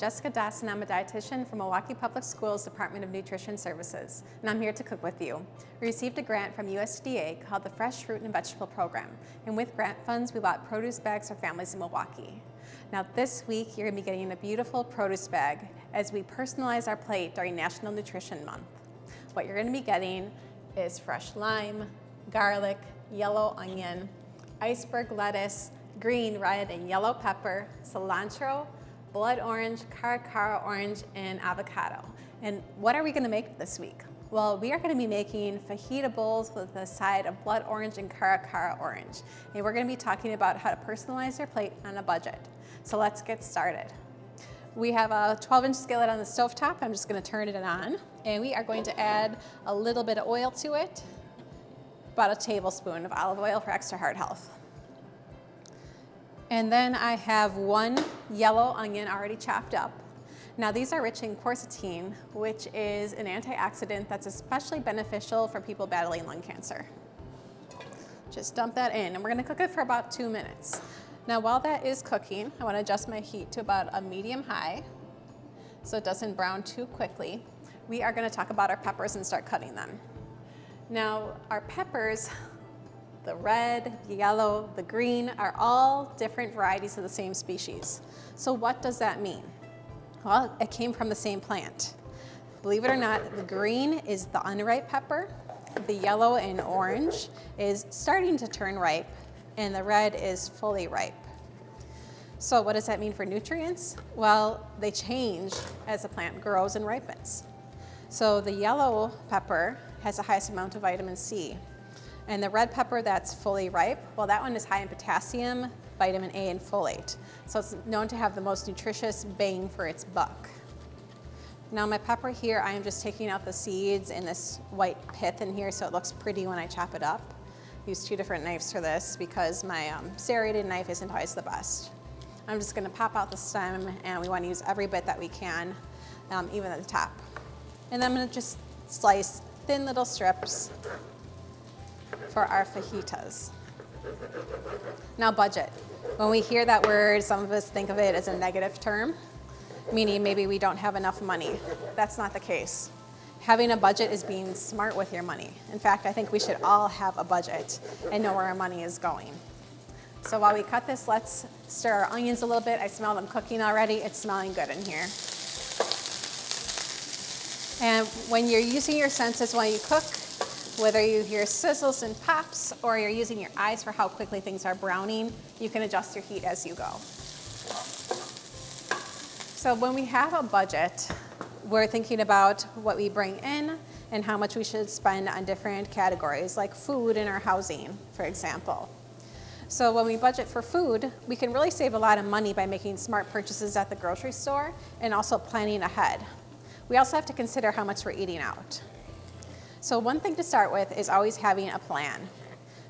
Jessica Dawson. I'm a dietitian from Milwaukee Public Schools Department of Nutrition Services, and I'm here to cook with you. We received a grant from USDA called the Fresh Fruit and Vegetable Program, and with grant funds, we bought produce bags for families in Milwaukee. Now this week, you're gonna be getting a beautiful produce bag as we personalize our plate during National Nutrition Month. What you're gonna be getting is fresh lime, garlic, yellow onion, iceberg lettuce, green, red, and yellow pepper, cilantro, blood orange, cara orange, and avocado. And what are we gonna make this week? Well, we are gonna be making fajita bowls with a side of blood orange and cara orange. And we're gonna be talking about how to personalize your plate on a budget. So let's get started. We have a 12-inch skillet on the stovetop. I'm just gonna turn it on. And we are going to add a little bit of oil to it, about a tablespoon of olive oil for extra heart health. And then I have one yellow onion already chopped up. Now these are rich in quercetin, which is an antioxidant that's especially beneficial for people battling lung cancer. Just dump that in, and we're gonna cook it for about 2 minutes. Now while that is cooking, I wanna adjust my heat to about a medium-high so it doesn't brown too quickly. We are gonna talk about our peppers and start cutting them. Now our peppers, the red, the yellow, the green are all different varieties of the same species. So what does that mean? Well, it came from the same plant. Believe it or not, the green is the unripe pepper, the yellow and orange is starting to turn ripe, and the red is fully ripe. So what does that mean for nutrients? Well, they change as the plant grows and ripens. So the yellow pepper has the highest amount of vitamin C. And the red pepper that's fully ripe, well, that one is high in potassium, vitamin A, and folate. So it's known to have the most nutritious bang for its buck. Now my pepper here, I am just taking out the seeds and this white pith in here so it looks pretty when I chop it up. Use 2 different knives for this because my serrated knife isn't always the best. I'm just gonna pop out the stem, and we wanna use every bit that we can, even at the top. And then I'm gonna just slice thin little strips for our fajitas. Now budget. When we hear that word, some of us think of it as a negative term, meaning maybe we don't have enough money. That's not the case. Having a budget is being smart with your money. In fact, I think we should all have a budget and know where our money is going. So while we cut this, let's stir our onions a little bit. I smell them cooking already. It's smelling good in here. And when you're using your senses while you cook, whether you hear sizzles and pops or you're using your eyes for how quickly things are browning, you can adjust your heat as you go. So when we have a budget, we're thinking about what we bring in and how much we should spend on different categories, like food and our housing, for example. So when we budget for food, we can really save a lot of money by making smart purchases at the grocery store and also planning ahead. We also have to consider how much we're eating out. So one thing to start with is always having a plan.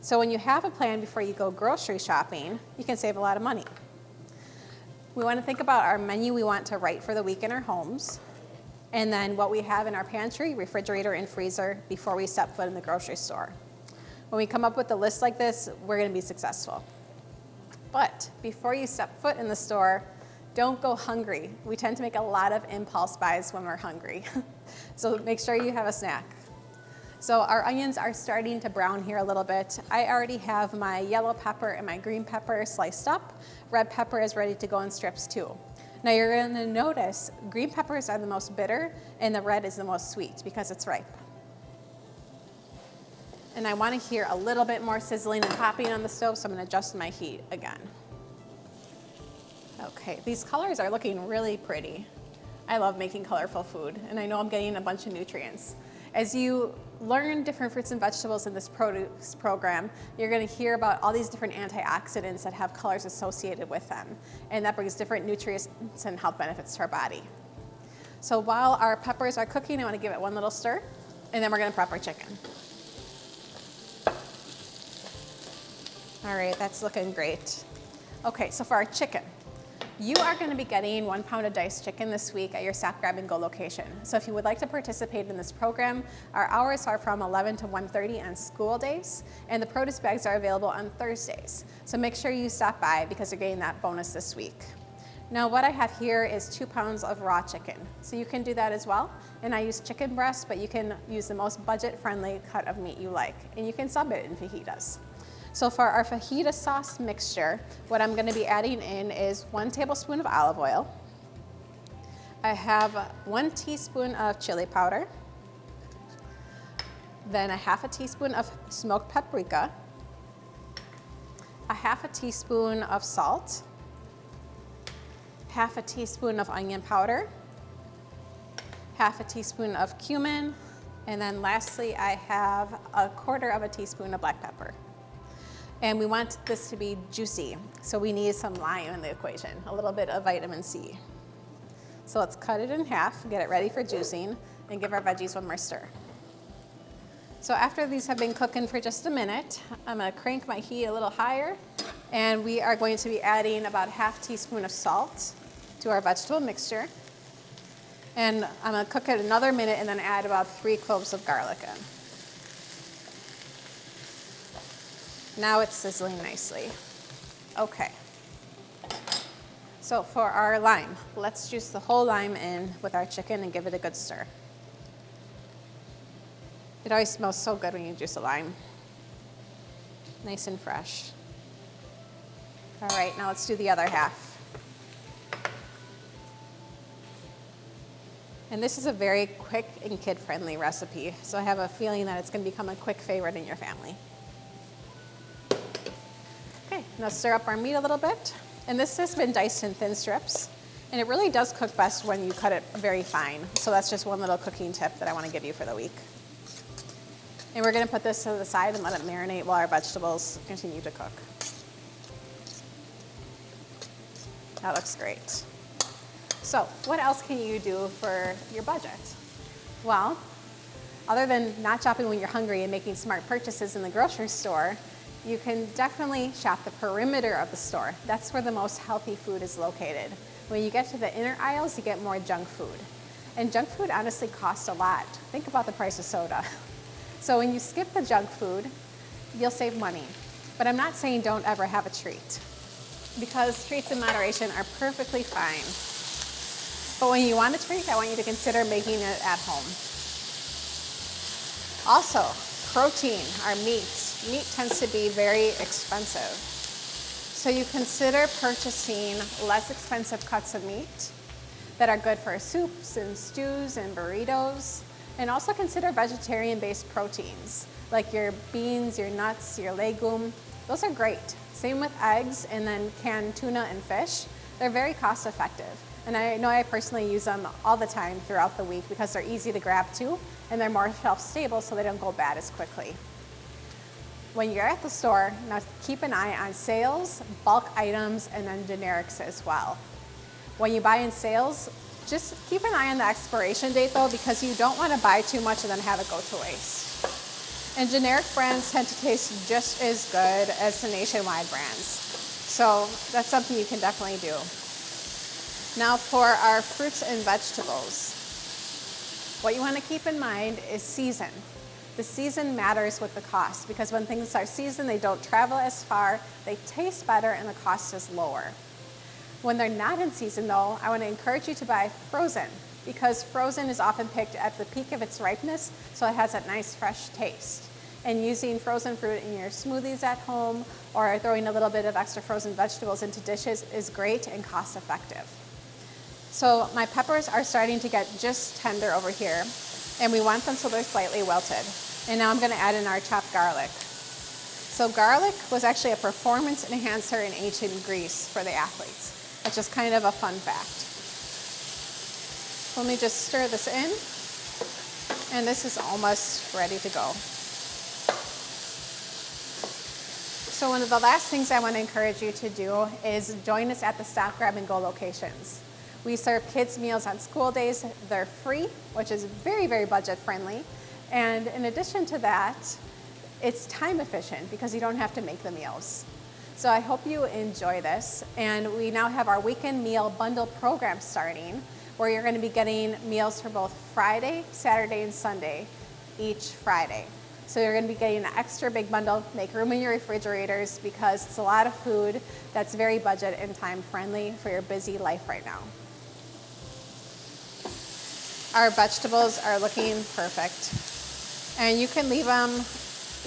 So when you have a plan before you go grocery shopping, you can save a lot of money. We want to think about our menu we want to write for the week in our homes, and then what we have in our pantry, refrigerator, and freezer before we step foot in the grocery store. When we come up with a list like this, we're going to be successful. But before you step foot in the store, don't go hungry. We tend to make a lot of impulse buys when we're hungry. So make sure you have a snack. So our onions are starting to brown here a little bit. I already have my yellow pepper and my green pepper sliced up. Red pepper is ready to go in strips too. Now you're gonna notice green peppers are the most bitter and the red is the most sweet because it's ripe. And I wanna hear a little bit more sizzling and popping on the stove, so I'm gonna adjust my heat again. Okay, these colors are looking really pretty. I love making colorful food, and I know I'm getting a bunch of nutrients. As you learn different fruits and vegetables in this produce program, you're gonna hear about all these different antioxidants that have colors associated with them, and that brings different nutrients and health benefits to our body. So while our peppers are cooking, I wanna give it one little stir, and then we're gonna prep our chicken. All right, that's looking great. Okay, so for our chicken, you are going to be getting 1 pound of diced chicken this week at your Stop, Grab, and Go location. So if you would like to participate in this program, our hours are from 11 to 1:30 on school days, and the produce bags are available on Thursdays. So make sure you stop by because you're getting that bonus this week. Now what I have here is 2 pounds of raw chicken. So you can do that as well. And I use chicken breast, but you can use the most budget-friendly cut of meat you like. And you can sub it in fajitas. So for our fajita sauce mixture, what I'm gonna be adding in is 1 tablespoon of olive oil. I have 1 teaspoon of chili powder. Then a 1/2 teaspoon of smoked paprika. A 1/2 teaspoon of salt. 1/2 teaspoon of onion powder, 1/2 teaspoon of cumin, and then lastly I have 1/4 teaspoon of black pepper. And we want this to be juicy, so we need some lime in the equation, a little bit of vitamin C. So let's cut it in half, get it ready for juicing, and give our veggies one more stir. So after these have been cooking for just a minute, I'm gonna crank my heat a little higher, and we are going to be adding about 1/2 teaspoon of salt to our vegetable mixture. And I'm gonna cook it another minute and then add about 3 cloves of garlic in. Now it's sizzling nicely. Okay. So for our lime, let's juice the whole lime in with our chicken and give it a good stir. It always smells so good when you juice a lime. Nice and fresh. All right, now let's do the other half. And this is a very quick and kid-friendly recipe, so I have a feeling that it's gonna become a quick favorite in your family. Okay, now stir up our meat a little bit. And this has been diced in thin strips, and it really does cook best when you cut it very fine. So that's just one little cooking tip that I wanna give you for the week. And we're gonna put this to the side and let it marinate while our vegetables continue to cook. That looks great. So what else can you do for your budget? Well, other than not shopping when you're hungry and making smart purchases in the grocery store, you can definitely shop the perimeter of the store. That's where the most healthy food is located. When you get to the inner aisles, you get more junk food. And junk food honestly costs a lot. Think about the price of soda. So when you skip the junk food, you'll save money. But I'm not saying don't ever have a treat, because treats in moderation are perfectly fine. But when you want a treat, I want you to consider making it at home. Also, protein, our meats. Meat tends to be very expensive. So you consider purchasing less expensive cuts of meat that are good for soups and stews and burritos. And also consider vegetarian-based proteins, like your beans, your nuts, your legume. Those are great. Same with eggs and then canned tuna and fish. They're very cost effective. And I know I personally use them all the time throughout the week because they're easy to grab too, and they're more shelf stable so they don't go bad as quickly. When you're at the store, now keep an eye on sales, bulk items, and then generics as well. When you buy in sales, just keep an eye on the expiration date though, because you don't want to buy too much and then have it go to waste. And generic brands tend to taste just as good as the nationwide brands. So that's something you can definitely do. Now for our fruits and vegetables, what you want to keep in mind is season. The season matters with the cost, because when things are seasoned, they don't travel as far, they taste better, and the cost is lower. When they're not in season though, I want to encourage you to buy frozen, because frozen is often picked at the peak of its ripeness, so it has that nice fresh taste. And using frozen fruit in your smoothies at home or throwing a little bit of extra frozen vegetables into dishes is great and cost effective. So my peppers are starting to get just tender over here, and we want them so they're slightly wilted. And now I'm going to add in our chopped garlic. So garlic was actually a performance enhancer in ancient Greece for the athletes. That's just kind of a fun fact. Let me just stir this in, and this is almost ready to go. So one of the last things I want to encourage you to do is join us at the Stop, Grab, and Go locations. We serve kids' meals on school days. They're free, which is very, very budget friendly. And in addition to that, it's time efficient because you don't have to make the meals. So I hope you enjoy this. And we now have our weekend meal bundle program starting, where you're going to be getting meals for both Friday, Saturday, and Sunday each Friday. So you're gonna be getting an extra big bundle. Make room in your refrigerators because it's a lot of food that's very budget and time friendly for your busy life right now. Our vegetables are looking perfect. And you can leave them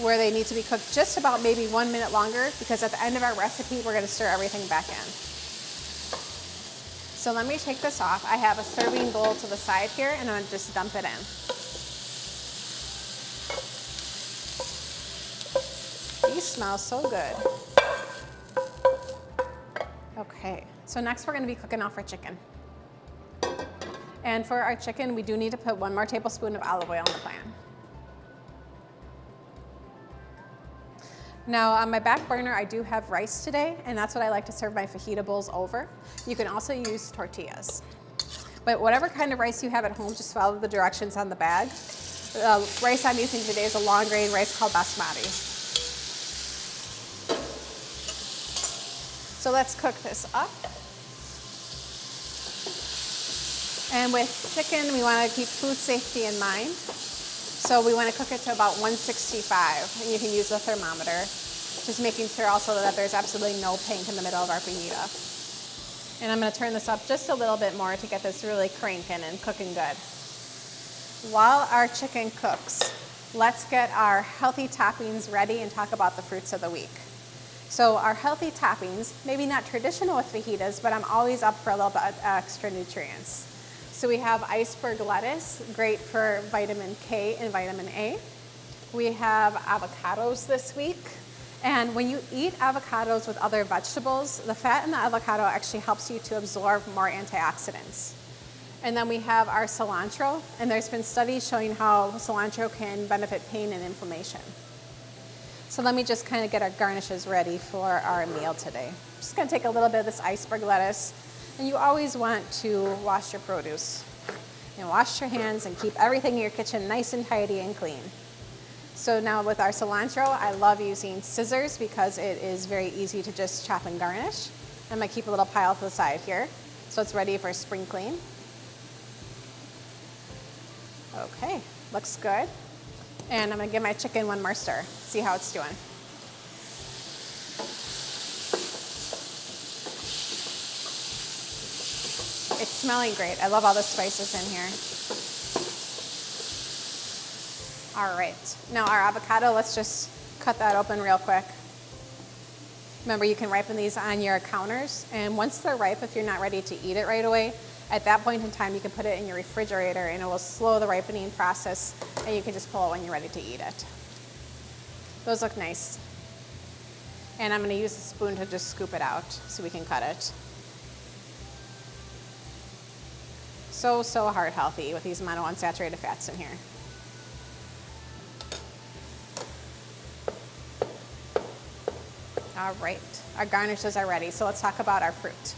where they need to be cooked just about maybe 1 minute longer because at the end of our recipe, we're gonna stir everything back in. So let me take this off. I have a serving bowl to the side here and I'm gonna just dump it in. These smell so good. Okay, so next we're gonna be cooking off our chicken. And for our chicken, we do need to put 1 more tablespoon of olive oil in the pan. Now on my back burner, I do have rice today, and that's what I like to serve my fajita bowls over. You can also use tortillas. But whatever kind of rice you have at home, just follow the directions on the bag. The rice I'm using today is a long grain rice called basmati. So let's cook this up. And with chicken, we want to keep food safety in mind. So we want to cook it to about 165, and you can use a thermometer. Just making sure also that there's absolutely no pink in the middle of our fajita. And I'm going to turn this up just a little bit more to get this really cranking and cooking good. While our chicken cooks, let's get our healthy toppings ready and talk about the fruits of the week. So our healthy toppings, maybe not traditional with fajitas, but I'm always up for a little bit of extra nutrients. So we have iceberg lettuce, great for vitamin K and vitamin A. We have avocados this week. And when you eat avocados with other vegetables, the fat in the avocado actually helps you to absorb more antioxidants. And then we have our cilantro, and there's been studies showing how cilantro can benefit pain and inflammation. So let me just kind of get our garnishes ready for our meal today. I'm just gonna take a little bit of this iceberg lettuce, and you always want to wash your produce. And wash your hands and keep everything in your kitchen nice and tidy and clean. So now with our cilantro, I love using scissors because it is very easy to just chop and garnish. I'm gonna keep a little pile to the side here, so it's ready for spring clean. Okay, looks good. And I'm gonna give my chicken 1 more stir, see how it's doing. It's smelling great. I love all the spices in here. All right, now our avocado, let's just cut that open real quick. Remember, you can ripen these on your counters, and once they're ripe, if you're not ready to eat it right away, at that point in time, you can put it in your refrigerator and it will slow the ripening process, and you can just pull it when you're ready to eat it. Those look nice. And I'm gonna use a spoon to just scoop it out so we can cut it. So heart healthy with these monounsaturated fats in here. All right, our garnishes are ready, so let's talk about our fruit.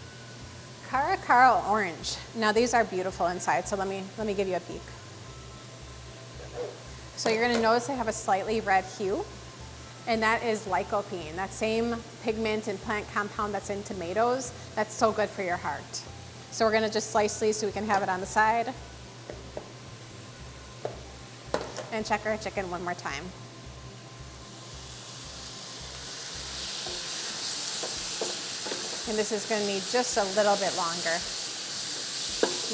Caracara orange. Now these are beautiful inside, so let me give you a peek. So you're gonna notice they have a slightly red hue, and that is lycopene, that same pigment and plant compound that's in tomatoes, that's so good for your heart. So we're gonna just slice these so we can have it on the side. And check our chicken 1 more time. And this is gonna need just a little bit longer.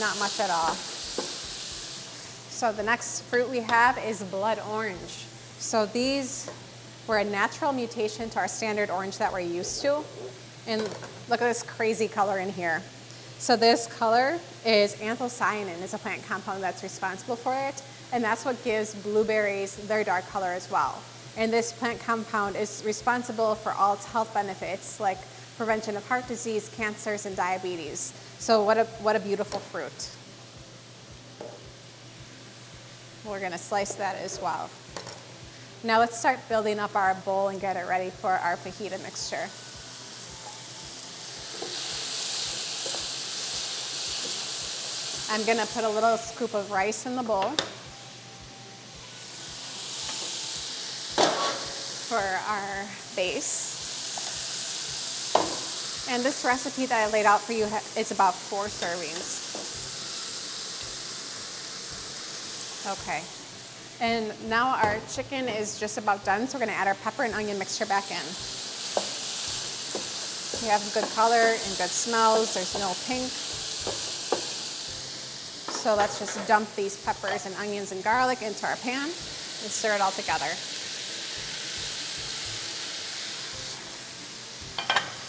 Not much at all. So the next fruit we have is blood orange. So these were a natural mutation to our standard orange that we're used to. And look at this crazy color in here. So this color is anthocyanin, is a plant compound that's responsible for it. And that's what gives blueberries their dark color as well. And this plant compound is responsible for all its health benefits, like prevention of heart disease, cancers, and diabetes. So what a beautiful fruit. We're gonna slice that as well. Now let's start building up our bowl and get it ready for our fajita mixture. I'm gonna put a little scoop of rice in the bowl for our base. And this recipe that I laid out for you is about 4 servings. Okay. And now our chicken is just about done, so we're gonna add our pepper and onion mixture back in. We have good color and good smells. There's no pink. So let's just dump these peppers and onions and garlic into our pan and stir it all together.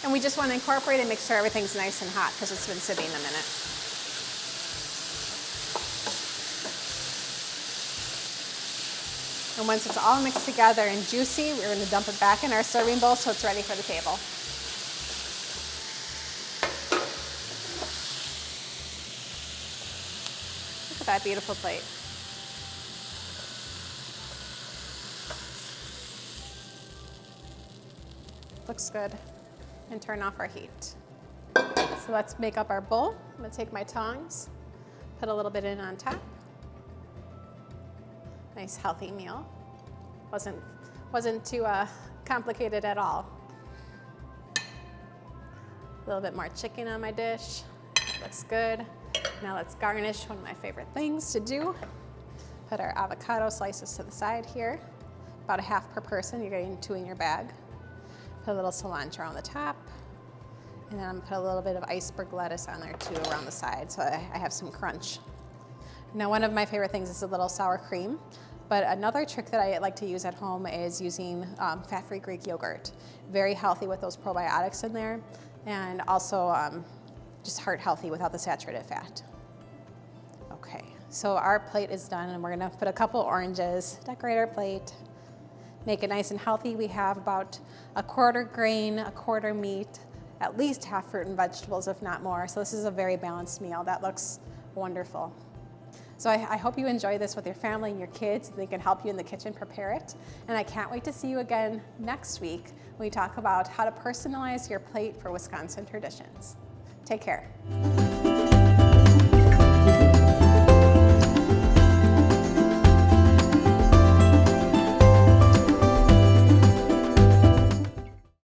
And we just want to incorporate and make sure everything's nice and hot because it's been sitting a minute. And once it's all mixed together and juicy, we're going to dump it back in our serving bowl so it's ready for the table. Look at that beautiful plate. Looks good. And turn off our heat. So let's make up our bowl. I'm going to take my tongs, put a little bit in on top. Nice healthy meal. Wasn't too complicated at all. A little bit more chicken on my dish. Looks good. Now let's garnish, one of my favorite things to do. Put our avocado slices to the side here. About a half per person, you're getting 2 in your bag. Put a little cilantro on the top. And then I'm gonna put a little bit of iceberg lettuce on there too around the side so I have some crunch. Now one of my favorite things is a little sour cream, but another trick that I like to use at home is using fat-free Greek yogurt. Very healthy with those probiotics in there, and also just heart healthy without the saturated fat. Okay, so our plate is done and we're gonna put a couple oranges, decorate our plate, make it nice and healthy. We have about a quarter grain, a quarter meat, at least half fruit and vegetables, if not more. So this is a very balanced meal. That looks wonderful. So I hope you enjoy this with your family and your kids. They can help you in the kitchen prepare it. And I can't wait to see you again next week when we talk about how to personalize your plate for Wisconsin traditions. Take care.